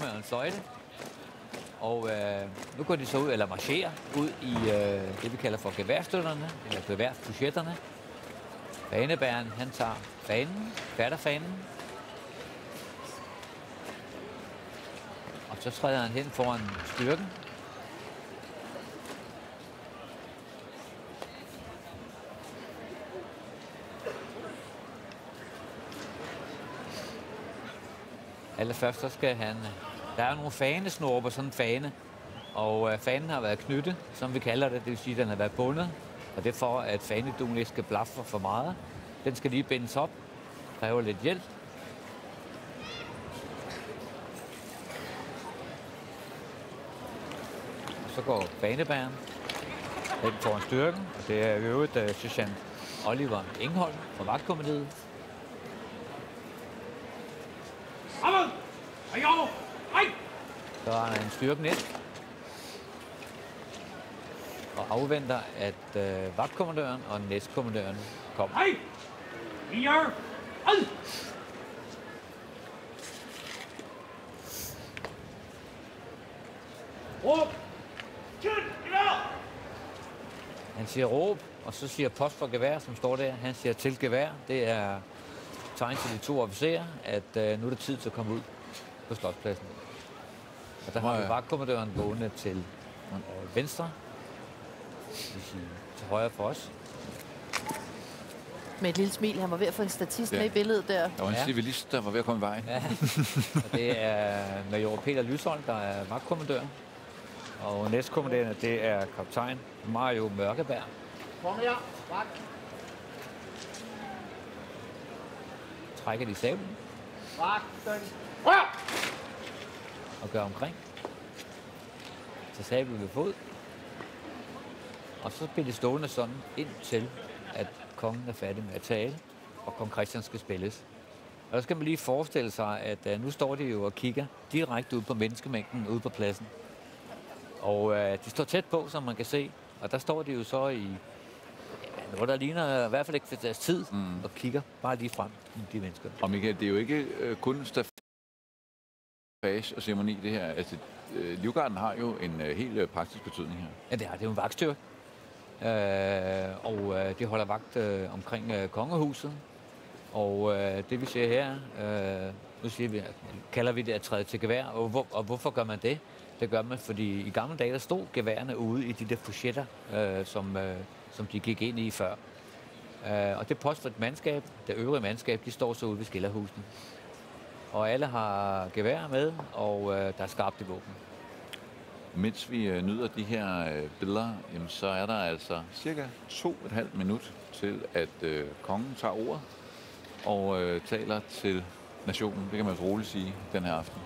guvernørens fløjte. Og nu går de så ud, eller marcherer ud i det, vi kalder for geværstøtterne, eller geværfuchetterne. Fanebæren, han tager fanen, fatter fanen. Og så træder han hen foran styrken. Allerførst så skal han... Der er nogle fanesnore på sådan en fane, og fanen har været knyttet, som vi kalder det. Det vil sige, at den har været bundet, og det er for, at faneduen ikke skal blaffe for meget. Den skal lige bindes op, kræver lidt hjælp. Og så går fanebæren hen foran styrken, og det er i øvrigt sergeant Oliver Engholm fra vagtkommanderiet. Så er der en styrken ind og afventer, at vagtkommandøren og næstkommandøren kommer. Han siger råb, og så siger post for gevær, som står der. Han siger til gevær. Det er tegn til de to officerer, at nu er det tid til at komme ud på Slotspladsen. Og der har vi vagtkommandøren gående til venstre, det vil sige til højre for os. Med et lille smil. Han var ved at få en statist med i billedet der. Der var en civilist, der var ved at komme i vejen. Ja. Og det er major Peter Lysholm, der er vagtkommandør. Og næstkommanderende, det er kaptajn Mario Mørkeberg. Kom her, vagt. Trækker de sablen. Vagten. Rør! Og gør omkring. Så sablen ved fod. Og så bliver det stående sådan indtil, at kongen er færdig med at tale, og kong Christian skal spilles. Og der skal man lige forestille sig, at nu står de jo og kigger direkte ud på menneskemængden ude på pladsen. Og de står tæt på, som man kan se. Og der står de jo så i noget, der ligner i hvert fald ikke for deres tid, og kigger bare lige frem, de mennesker. Og Michael, det er jo ikke kun stafage og ceremoni, det her. Altså, Livgarden har jo en helt praktisk betydning her. Ja, det er jo en vagtstyrke. Og de holder vagt omkring kongehuset. Og det vi ser her, nu siger vi, kalder vi det at træde til gevær. Og hvorfor gør man det? Det gør man, fordi i gamle dage der stod geværerne ude i de der fuchetter, som de gik ind i før. Og det post for et mandskab, det øvrige mandskab, de står så ude ved skilderhusene. Og alle har gevær med, og der er skarpt i våben. Mens vi nyder de her billeder, jamen, så er der altså cirka 2,5 minut til, at kongen tager ordet og taler til nationen. Det kan man roligt sige den her aften.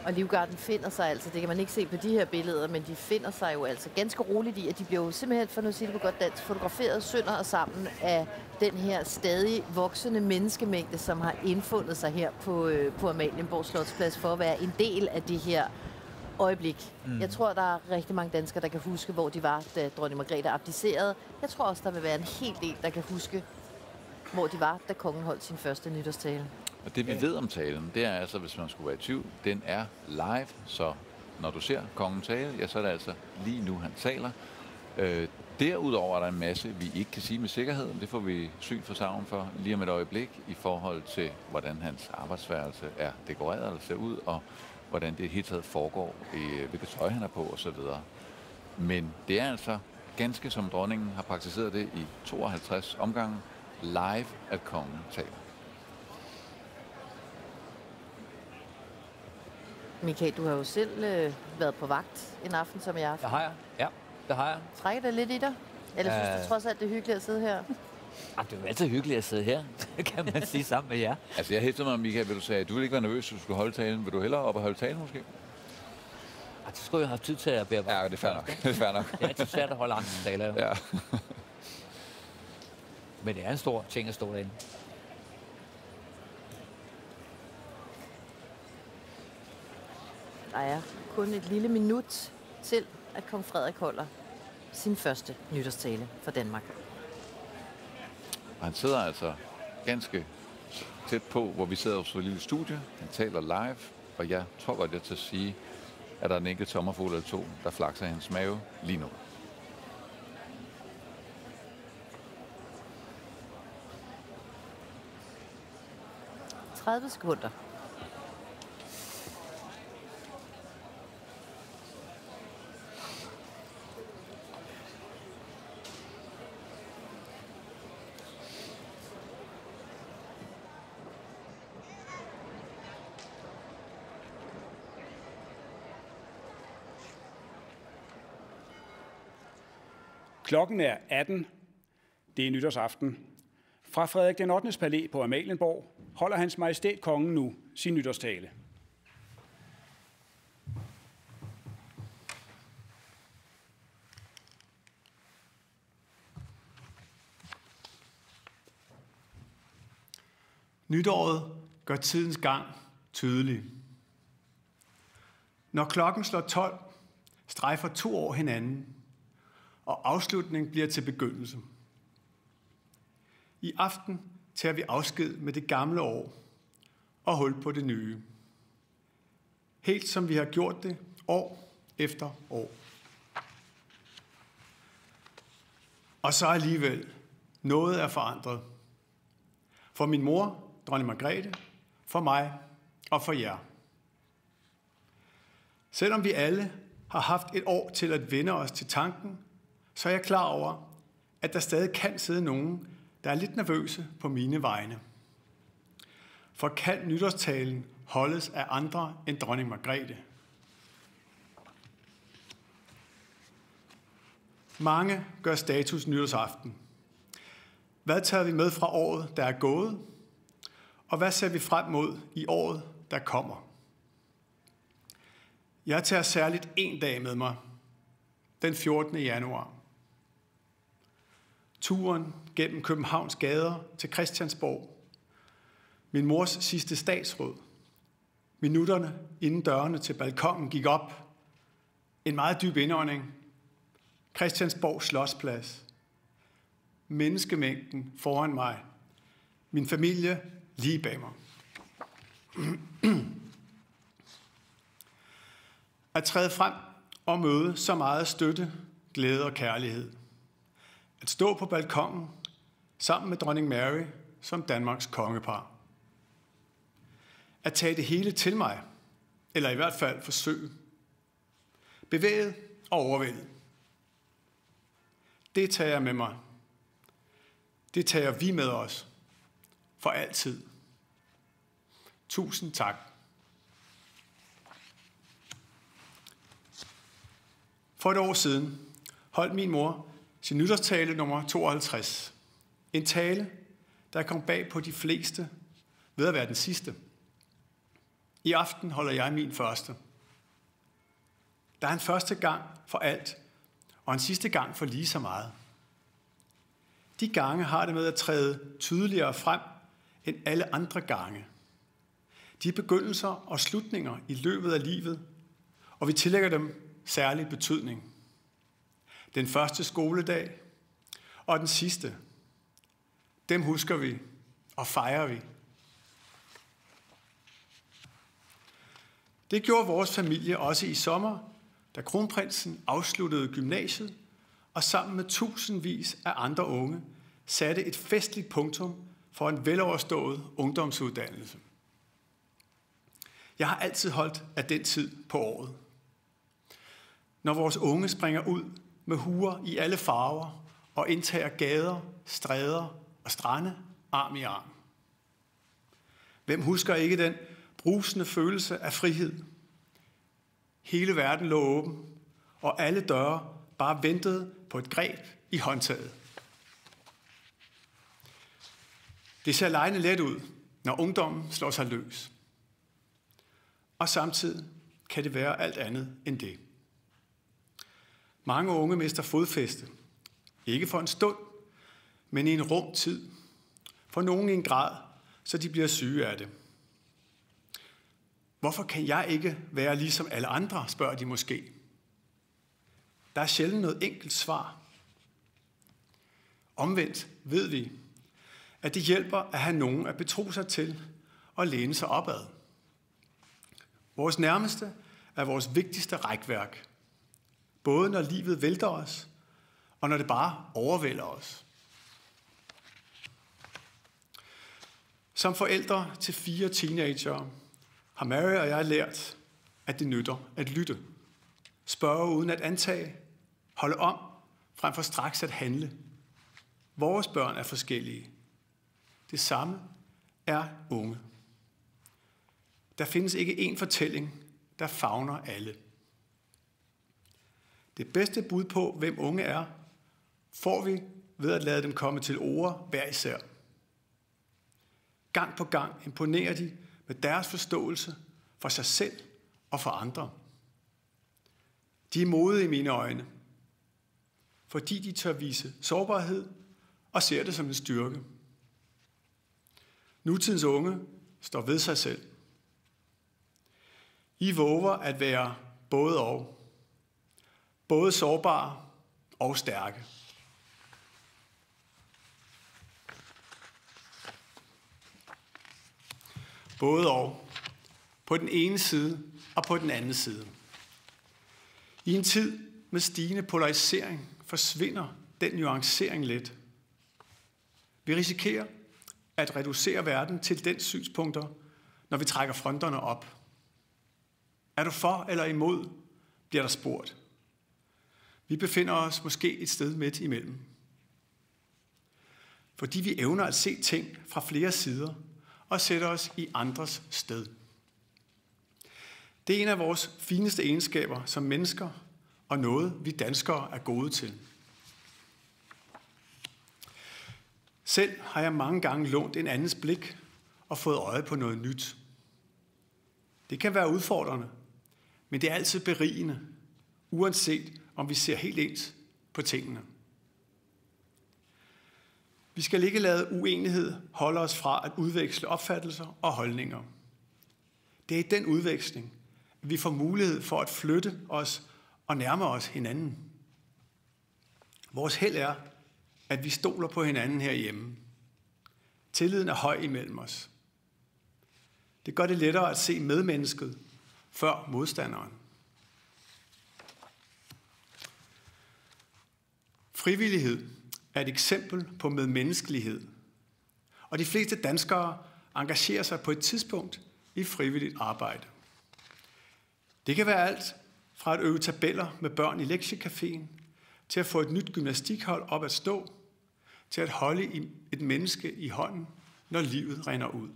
Og Livgarden finder sig altså, det kan man ikke se på de her billeder, men de finder sig jo altså ganske roligt i, at de bliver jo simpelthen, for nu at sige det på godt dansk, fotograferet sønder og sammen af den her stadig voksende menneskemængde, som har indfundet sig her på Amalienborg Slotsplads for at være en del af det her øjeblik. Jeg tror, der er rigtig mange danskere, der kan huske, hvor de var, da dronning Margrethe abdicerede. Jeg tror også, der vil være en hel del, der kan huske, hvor de var, da kongen holdt sin første nytårstale. Og det vi ved om talen, det er altså, hvis man skulle være i tvivl, den er live, så når du ser kongen tale, ja, så er det altså lige nu, han taler. Derudover er der en masse, vi ikke kan sige med sikkerhed. Det får vi syn for savn for lige om et øjeblik i forhold til, hvordan hans arbejdsværelse er dekoreret eller ser ud, og hvordan det hele taget foregår, hvilket tøj han er på osv. Men det er altså ganske som dronningen har praktiseret det i 52 omgange, live at kongen taler. Michael, du har jo selv været på vagt en aften som i aften. Det har jeg. Ja, det har jeg. Trækker det lidt i dig? Eller synes du trods alt, det er hyggeligt at sidde her? Det er jo altid hyggeligt at sidde her, kan man sige, sammen med jer. Altså, jeg hæftede mig, Michael, vil du sige, at du ville ikke være nervøs, hvis du skulle holde talen. Vil du hellere op og holde talen, måske? Det skulle jeg have tid til at bearbejde. Ja, det er fair nok. Det er fair nok. Det er altid svært at holde andre taler. Ja. Men det er en stor ting at stå derinde. Der er kun et lille minut til, at kong Frederik holder sin første nytårstale for Danmark. Og han sidder altså ganske tæt på, hvor vi sidder på et lille studie. Han taler live. Og jeg tror godt, jeg til sige, at der er en enkelt sommerfugl eller to, der flakser i hans mave lige nu. – 30 sekunder. Klokken er 18. Det er nytårsaften. Fra Frederik den 8. palæ på Amalienborg holder hans majestæt kongen nu sin nytårstale. Nytåret gør tidens gang tydelig. Når klokken slår 12, strejfer 2 år hinanden, og afslutning bliver til begyndelse. I aften tager vi afsked med det gamle år og hul på det nye. Helt som vi har gjort det år efter år. Og så alligevel, noget er forandret. For min mor, dronning Margrethe, for mig og for jer. Selvom vi alle har haft et år til at vende os til tanken, så er jeg klar over, at der stadig kan sidde nogen, der er lidt nervøse på mine vegne. For kan nytårstalen holdes af andre end dronning Margrethe? Mange gør status nytårsaften. Hvad tager vi med fra året, der er gået? Og hvad ser vi frem mod i året, der kommer? Jeg tager særligt en dag med mig, den 14. januar. Turen gennem Københavns gader til Christiansborg. Min mors sidste statsråd. Minutterne inden dørene til balkonen gik op. En meget dyb indånding. Christiansborg Slotsplads. Menneskemængden foran mig. Min familie lige bag mig. At træde frem og møde så meget støtte, glæde og kærlighed. At stå på balkonen sammen med dronning Mary som Danmarks kongepar. At tage det hele til mig, eller i hvert fald forsøge. Bevæget og overvældet. Det tager jeg med mig. Det tager vi med os. For altid. Tusind tak. For et år siden holdt min mor sin nytårstale nummer 52. En tale, der kom bag på de fleste ved at være den sidste. I aften holder jeg min første. Der er en første gang for alt, og en sidste gang for lige så meget. De gange har det med at træde tydeligere frem end alle andre gange. De er begyndelser og slutninger i løbet af livet, og vi tillægger dem særlig betydning. Den første skoledag og den sidste. Dem husker vi og fejrer vi. Det gjorde vores familie også i sommer, da kronprinsen afsluttede gymnasiet og sammen med tusindvis af andre unge satte et festligt punktum for en veloverstået ungdomsuddannelse. Jeg har altid holdt af den tid på året. Når vores unge springer ud med huer i alle farver og indtager gader, stræder og strande arm i arm. Hvem husker ikke den brusende følelse af frihed? Hele verden lå åben, og alle døre bare ventede på et greb i håndtaget. Det ser legende let ud, når ungdommen slår sig løs. Og samtidig kan det være alt andet end det. Mange unge mister fodfæste. Ikke for en stund, men i en rum tid. For nogen i en grad, så de bliver syge af det. Hvorfor kan jeg ikke være ligesom alle andre, spørger de måske. Der er sjældent noget enkelt svar. Omvendt ved vi, at det hjælper at have nogen at betro sig til og læne sig opad. Vores nærmeste er vores vigtigste rækværk. Både når livet vælter os, og når det bare overvælder os. Som forældre til 4 teenagere har Mary og jeg lært, at det nytter at lytte. Spørge uden at antage. Holde om, frem for straks at handle. Vores børn er forskellige. Det samme er unge. Der findes ikke én fortælling, der favner alle. Det bedste bud på, hvem unge er, får vi ved at lade dem komme til ord hver især. Gang på gang imponerer de med deres forståelse for sig selv og for andre. De er modige i mine øjne, fordi de tør vise sårbarhed og ser det som en styrke. Nutidens unge står ved sig selv. I våger at være både og. Både sårbare og stærke. Både og. På den ene side og på den anden side. I en tid med stigende polarisering forsvinder den nuancering let. Vi risikerer at reducere verden til den synspunkter, når vi trækker fronterne op. Er du for eller imod, bliver der spurgt. Vi befinder os måske et sted midt imellem. Fordi vi evner at se ting fra flere sider og sætter os i andres sted. Det er en af vores fineste egenskaber som mennesker, og noget vi danskere er gode til. Selv har jeg mange gange lånt en andens blik og fået øje på noget nyt. Det kan være udfordrende, men det er altid berigende, uanset om vi ser helt ens på tingene. Vi skal ikke lade uenighed holde os fra at udveksle opfattelser og holdninger. Det er i den udveksling, at vi får mulighed for at flytte os og nærme os hinanden. Vores held er, at vi stoler på hinanden herhjemme. Tilliden er høj imellem os. Det gør det lettere at se medmennesket før modstanderen. Frivillighed er et eksempel på medmenneskelighed. Og de fleste danskere engagerer sig på et tidspunkt i frivilligt arbejde. Det kan være alt fra at øve tabeller med børn i lektiecaféen, til at få et nyt gymnastikhold op at stå, til at holde et menneske i hånden, når livet rinder ud.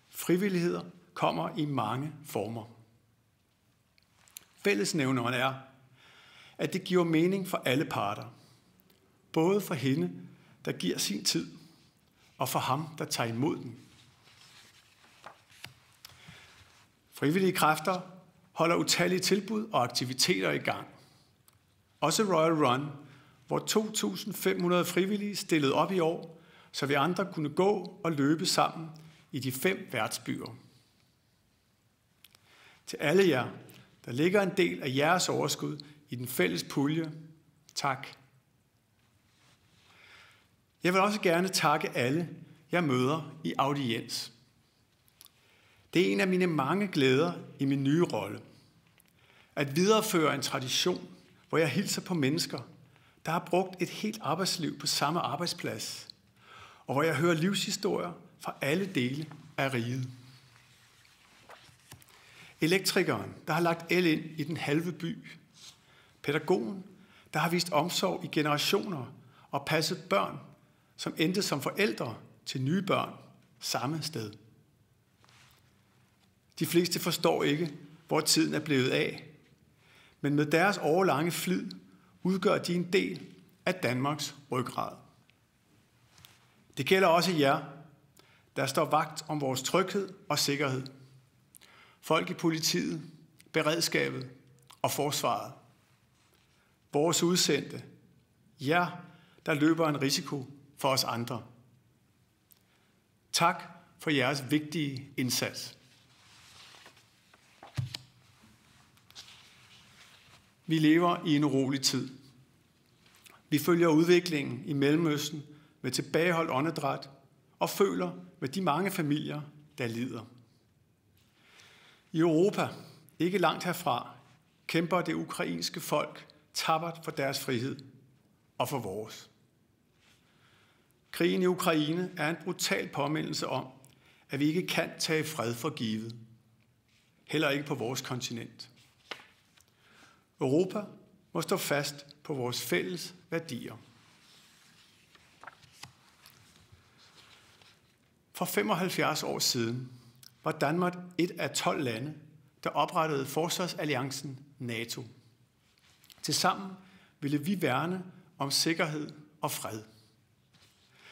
Frivilligheder kommer i mange former. Fællesnævneren er, at det giver mening for alle parter. Både for hende, der giver sin tid, og for ham, der tager imod den. Frivillige kræfter holder utallige tilbud og aktiviteter i gang. Også Royal Run, hvor 2.500 frivillige stillede op i år, så vi andre kunne gå og løbe sammen i de 5 værtsbyer. Til alle jer, der ligger en del af jeres overskud i den fælles pulje, tak. Jeg vil også gerne takke alle, jeg møder i audiens. Det er en af mine mange glæder i min nye rolle. At videreføre en tradition, hvor jeg hilser på mennesker, der har brugt et helt arbejdsliv på samme arbejdsplads, og hvor jeg hører livshistorier fra alle dele af riget. Elektrikeren, der har lagt el ind i den halve by. Pædagogen, der har vist omsorg i generationer og passet børn, som endte som forældre til nye børn samme sted. De fleste forstår ikke, hvor tiden er blevet af, men med deres årelange flid udgør de en del af Danmarks ryggrad. Det gælder også jer, der står vagt om vores tryghed og sikkerhed. Folk i politiet, beredskabet og forsvaret. Vores udsendte, jer, der løber en risiko for os andre. Tak for jeres vigtige indsats. Vi lever i en urolig tid. Vi følger udviklingen i Mellemøsten med tilbageholdt åndedræt og føler med de mange familier, der lider. I Europa, ikke langt herfra, kæmper det ukrainske folk tappert for deres frihed og for vores. Krigen i Ukraine er en brutal påmindelse om, at vi ikke kan tage fred for givet. Heller ikke på vores kontinent. Europa må stå fast på vores fælles værdier. For 75 år siden var Danmark et af 12 lande, der oprettede forsvarsalliancen NATO. Tilsammen ville vi værne om sikkerhed og fred.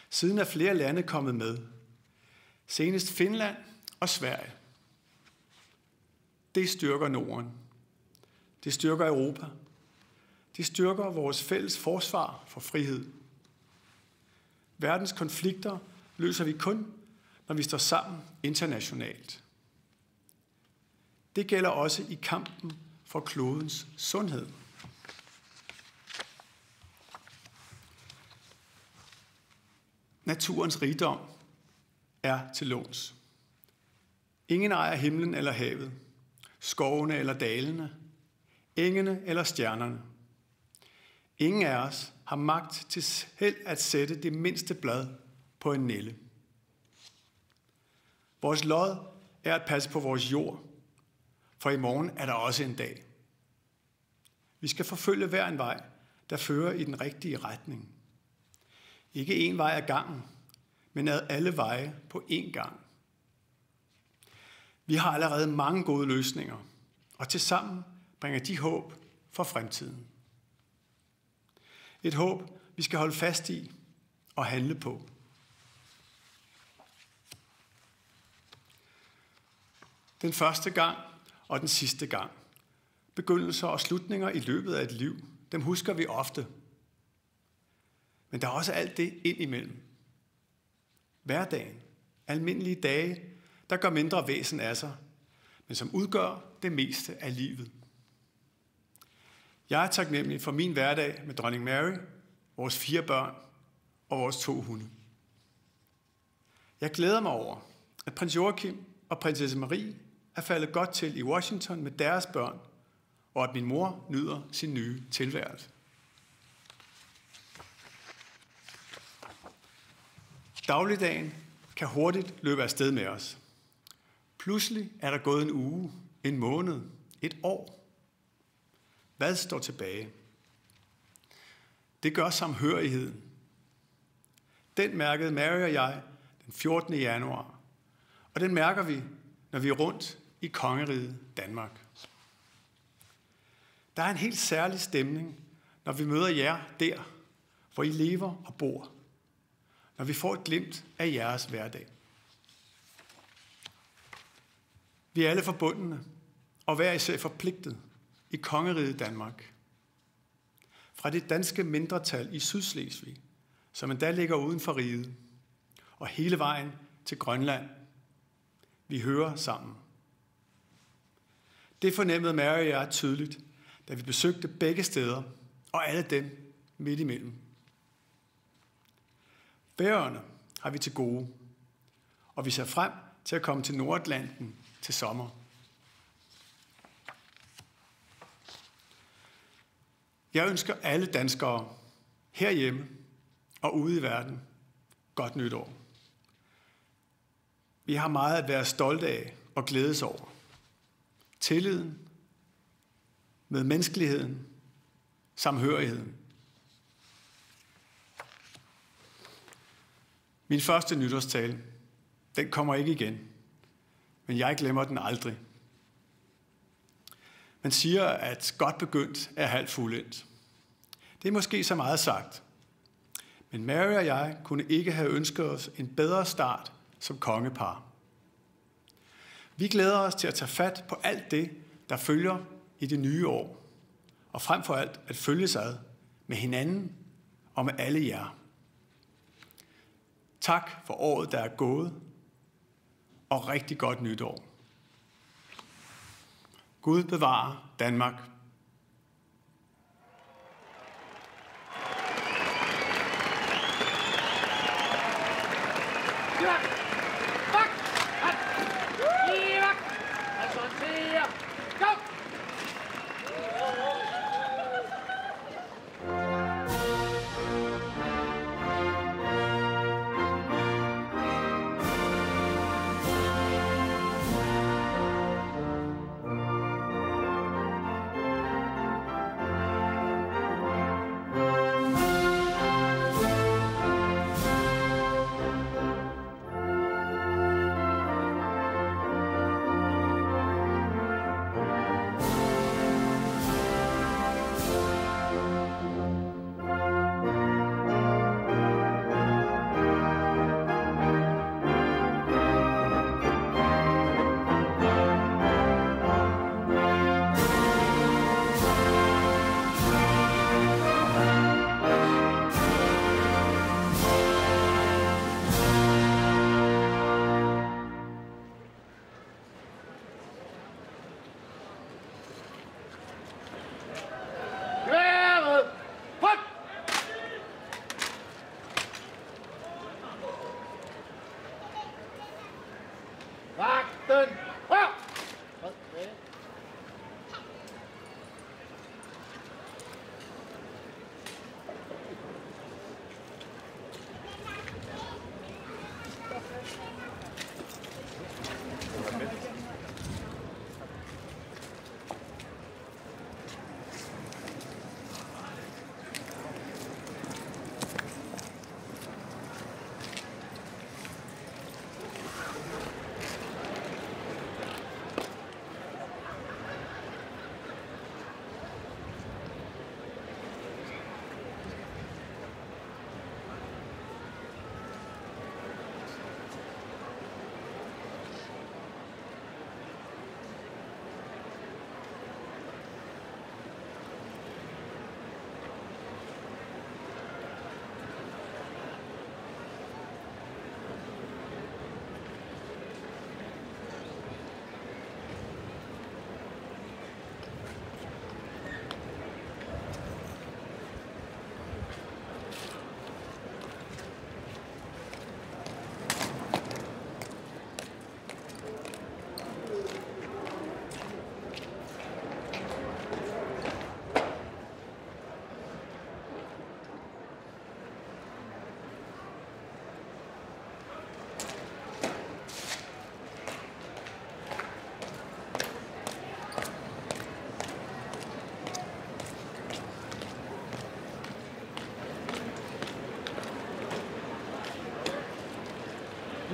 Siden er flere lande kommet med. Senest Finland og Sverige. Det styrker Norden. Det styrker Europa. Det styrker vores fælles forsvar for frihed. Verdens konflikter løser vi kun, når vi står sammen internationalt. Det gælder også i kampen for klodens sundhed. Naturens rigdom er til låns. Ingen ejer himlen eller havet, skovene eller dalene, engene eller stjernerne. Ingen af os har magt til selv at sætte det mindste blad på en nælle. Vores lod er at passe på vores jord, for i morgen er der også en dag. Vi skal forfølge hver en vej, der fører i den rigtige retning. Ikke en vej ad gangen, men alle veje på én gang. Vi har allerede mange gode løsninger, og tilsammen bringer de håb for fremtiden. Et håb, vi skal holde fast i og handle på. Den første gang og den sidste gang. Begyndelser og slutninger i løbet af et liv, dem husker vi ofte. Men der er også alt det ind imellem. Hverdagen, almindelige dage, der gør mindre væsen af sig, men som udgør det meste af livet. Jeg er taknemmelig for min hverdag med dronning Mary, vores 4 børn og vores 2 hunde. Jeg glæder mig over, at prins Joachim og prinsesse Marie er faldet godt til i Washington med deres børn, og at min mor nyder sin nye tilværelse. Dagligdagen kan hurtigt løbe afsted med os. Pludselig er der gået en uge, en måned, et år. Hvad står tilbage? Det gør samhørigheden. Den mærkede Mary og jeg den 14. januar, og den mærker vi, når vi er rundt i kongeriget Danmark. Der er en helt særlig stemning, når vi møder jer der, hvor I lever og bor. Når vi får et glimt af jeres hverdag. Vi er alle forbundne og hver især forpligtet i kongeriget Danmark. Fra det danske mindretal i Sydslesvig, som endda ligger uden for riget, og hele vejen til Grønland. Vi hører sammen. Det fornemmede Mary og jeg tydeligt, da vi besøgte begge steder, og alle dem midt imellem. Færøerne har vi til gode, og vi ser frem til at komme til Nordatlanten til sommer. Jeg ønsker alle danskere herhjemme og ude i verden godt nytår. Vi har meget at være stolte af og glædes over. Tilliden, med menneskeligheden, samhørigheden. Min første nytårstale, den kommer ikke igen, men jeg glemmer den aldrig. Man siger, at godt begyndt er halvt fuldendt. Det er måske så meget sagt, men Mary og jeg kunne ikke have ønsket os en bedre start som kongepar. Vi glæder os til at tage fat på alt det, der følger i det nye år, og frem for alt at følges ad med hinanden og med alle jer. Tak for året, der er gået, og rigtig godt nytår. Gud bevare Danmark. Bak! Bak! Altså til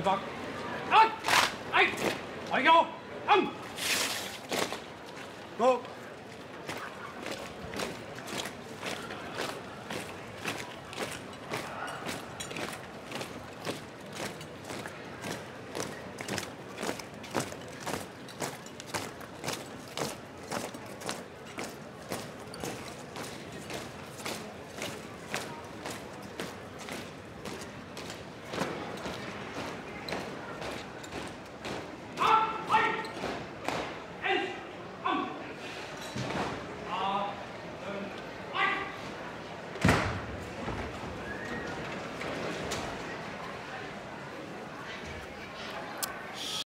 til bak. Ej! Ej! Og ikke over! Kom! Gå!